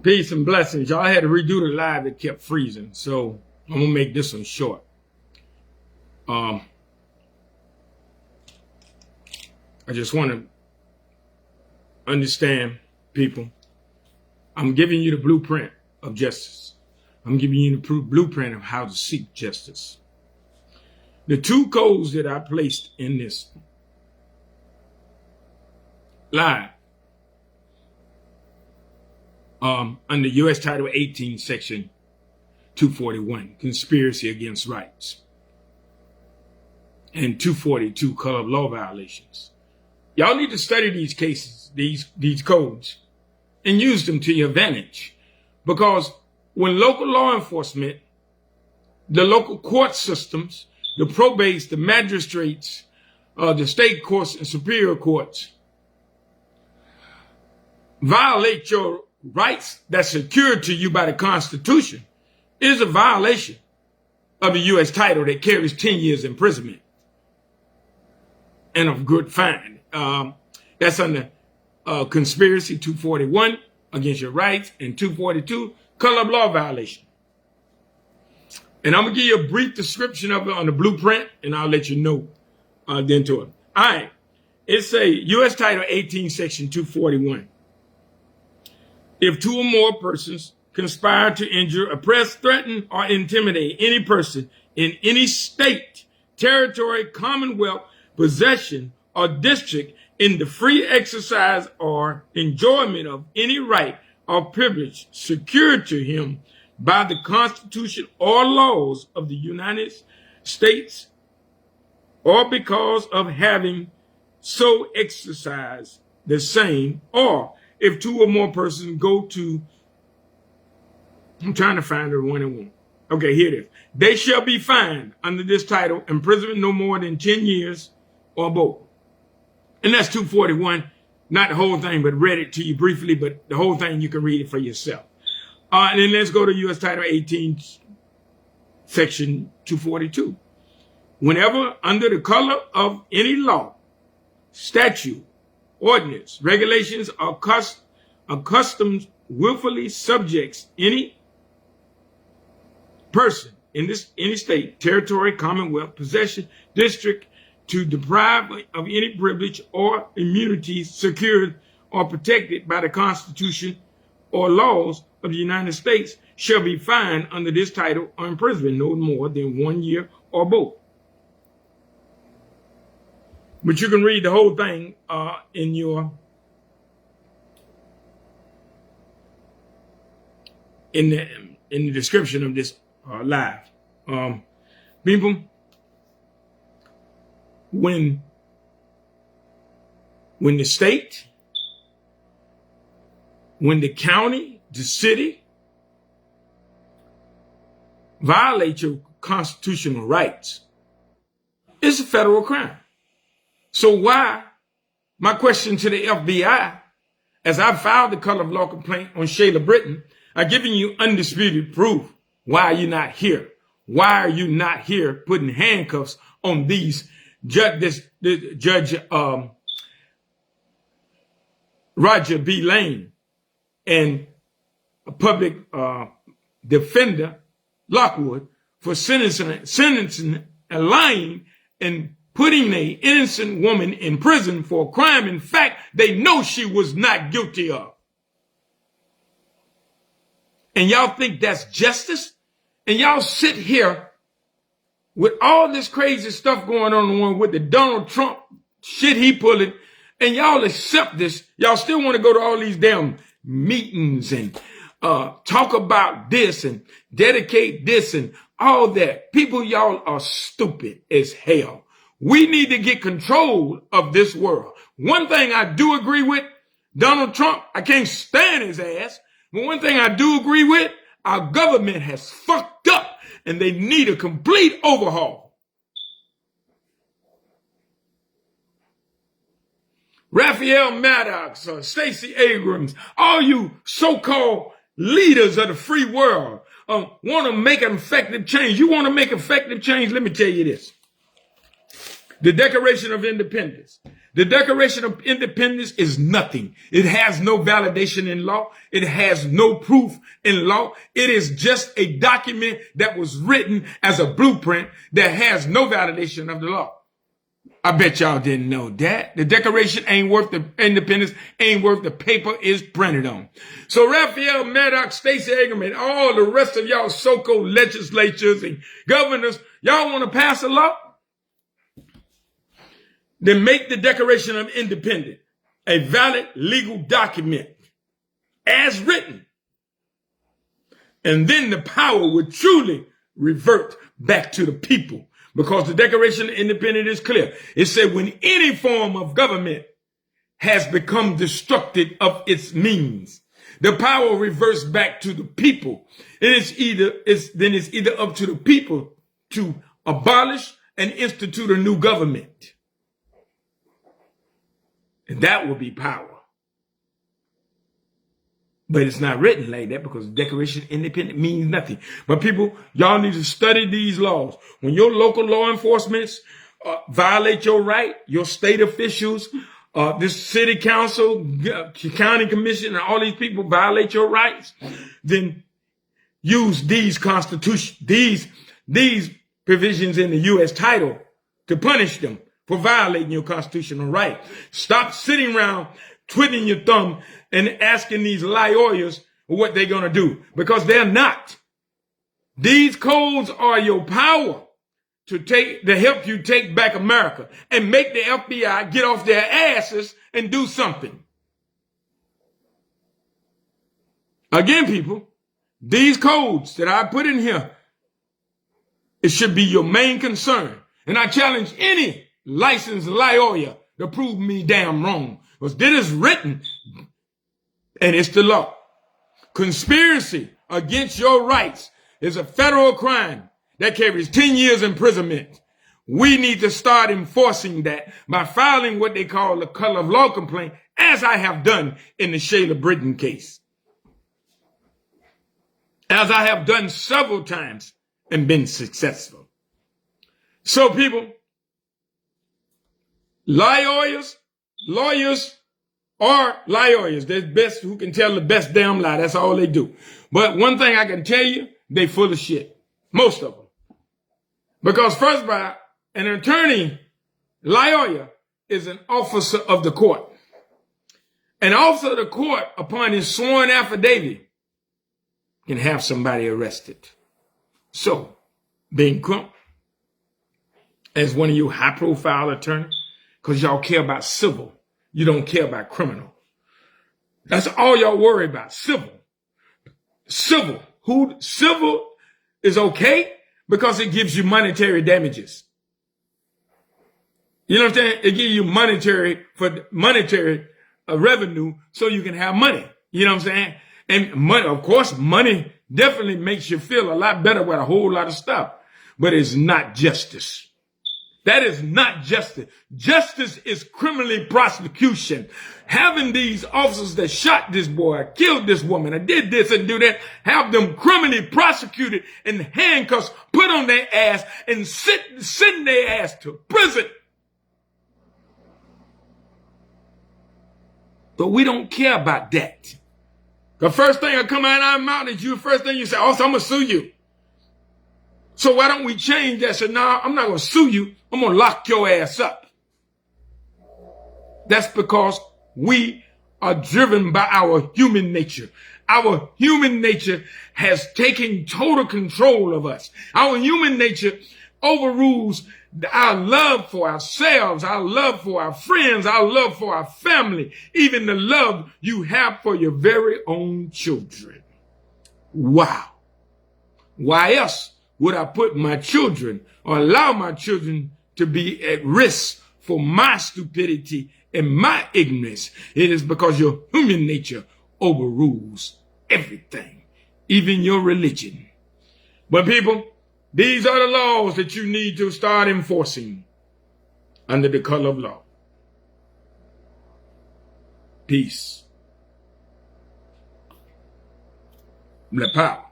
Peace and blessings. Y'all had to redo the live. It kept freezing. So I'm going to make this one short. I just want to understand, people. I'm giving you the blueprint of justice. I'm giving you the blueprint of how to seek justice. The two codes that I placed in this live under U.S. Title 18, Section 241, Conspiracy Against Rights, and 242, Color of Law Violations. Y'all need to study these cases, these codes, and use them to your advantage. Because when local law enforcement, the local court systems, the probates, the magistrates, the state courts and superior courts violate your rights that's secured to you by the Constitution, it is a violation of the U.S. title that carries 10 years imprisonment and a good fine. That's under conspiracy 241 against your rights and 242 color of law violation. And I'm gonna give you a brief description of it on the blueprint, and I'll let you know then to it. All right, it's a U.S. Title 18, Section 241. If two or more persons conspire to injure, oppress, threaten, or intimidate any person in any state, territory, commonwealth, possession, or district in the free exercise or enjoyment of any right or privilege secured to him by the Constitution or laws of the United States, or because of having so exercised the same, or if two or more persons go to, I'm trying to find the one and one. Okay, here it is. They shall be fined under this title, imprisonment no more than 10 years or both. And that's 241, not the whole thing, but read it to you briefly, but the whole thing, you can read it for yourself. And then let's go to U.S. Title 18, Section 242. Whenever under the color of any law, statute, ordinance, regulations, or customs willfully subjects any person in any state, territory, commonwealth, possession, district to deprive of any privilege or immunities secured or protected by the Constitution or laws of the United States shall be fined under this title or imprisonment no more than 1 year or both. But you can read the whole thing in the description of this live. People, when the state, when the county, the city violate your constitutional rights, it's a federal crime. So why, my question to the FBI, as I filed the color of law complaint on Shayla Britton, I've given you undisputed proof. Why are you not here? Why are you not here putting handcuffs on these Judge Roger B. Lane and a public defender Lockwood for sentencing and lying and putting an innocent woman in prison for a crime, in fact, they know she was not guilty of. And y'all think that's justice? And y'all sit here with all this crazy stuff going on with the Donald Trump shit he pulling, and y'all accept this. Y'all still want to go to all these damn meetings and talk about this and dedicate this and all that. People, y'all are stupid as hell. We need to get control of this world. One thing I do agree with, Donald Trump, I can't stand his ass. But one thing I do agree with, our government has fucked up and they need a complete overhaul. Raphael Maddox, Stacey Abrams, all you so-called leaders of the free world want to make an effective change. You want to make effective change? Let me tell you this. The Declaration of Independence, The Declaration of Independence is nothing. It has no validation in law. It has no proof in law. It is just a document that was written as a blueprint that has no validation of the law. I bet y'all didn't know that. The Declaration ain't worth the independence, ain't worth the paper it's printed on. So Raphael Maddox, Stacey Abrams, and all the rest of y'all so-called legislatures and governors, y'all want to pass a law? Then make the Declaration of Independence a valid legal document as written. And then the power would truly revert back to the people, because the Declaration of Independence is clear. It said when any form of government has become destructive of its means, the power reverts back to the people. And it's either up to the people to abolish and institute a new government. And that will be power. But it's not written like that, because the Declaration of Independence means nothing. But people, y'all need to study these laws. When your local law enforcement violate your right, your state officials, this city council, county commission, and all these people violate your rights, then use these provisions in the U.S. title to punish them for violating your constitutional right. Stop sitting around twiddling your thumb and asking these lawyers what they're going to do, because they're not. These codes are your power to help you take back America and make the FBI get off their asses and do something. Again, people, these codes that I put in here, it should be your main concern. And I challenge any licensed lawyer to prove me damn wrong, because this is written and it's the law. Conspiracy against your rights is a federal crime that carries 10 years imprisonment. We need to start enforcing that by filing what they call the color of law complaint, as I have done in the Shayla Britton case, as I have done several times and been successful. So people, lawyers are lawyers. They're best who can tell the best damn lie. That's all they do. But one thing I can tell you, they full of shit. Most of them. Because first of all, an attorney, lawyer, is an officer of the court. An officer of the court, upon his sworn affidavit, can have somebody arrested. So, being Crump, as one of you high-profile attorneys, because y'all care about civil, you don't care about criminal. That's all y'all worry about, civil. Civil is okay because it gives you monetary damages. You know what I'm saying? It gives you monetary revenue so you can have money. You know what I'm saying? And money, of course, money definitely makes you feel a lot better with a whole lot of stuff. But it's not justice. That is not justice. Justice is criminal prosecution. Having these officers that shot this boy, killed this woman, and did this and do that, have them criminally prosecuted and handcuffs put on their ass and send their ass to prison. But we don't care about that. The first thing that come out of our mouth is you. First thing you say, also, I'm going to sue you. So why don't we change that? So now I'm not going to sue you. I'm going to lock your ass up. That's because we are driven by our human nature. Our human nature has taken total control of us. Our human nature overrules our love for ourselves, our love for our friends, our love for our family, even the love you have for your very own children. Wow. Why else would I put my children or allow my children to be at risk for my stupidity and my ignorance? It is because your human nature overrules everything, even your religion. But people, these are the laws that you need to start enforcing under the color of law. Peace. The power.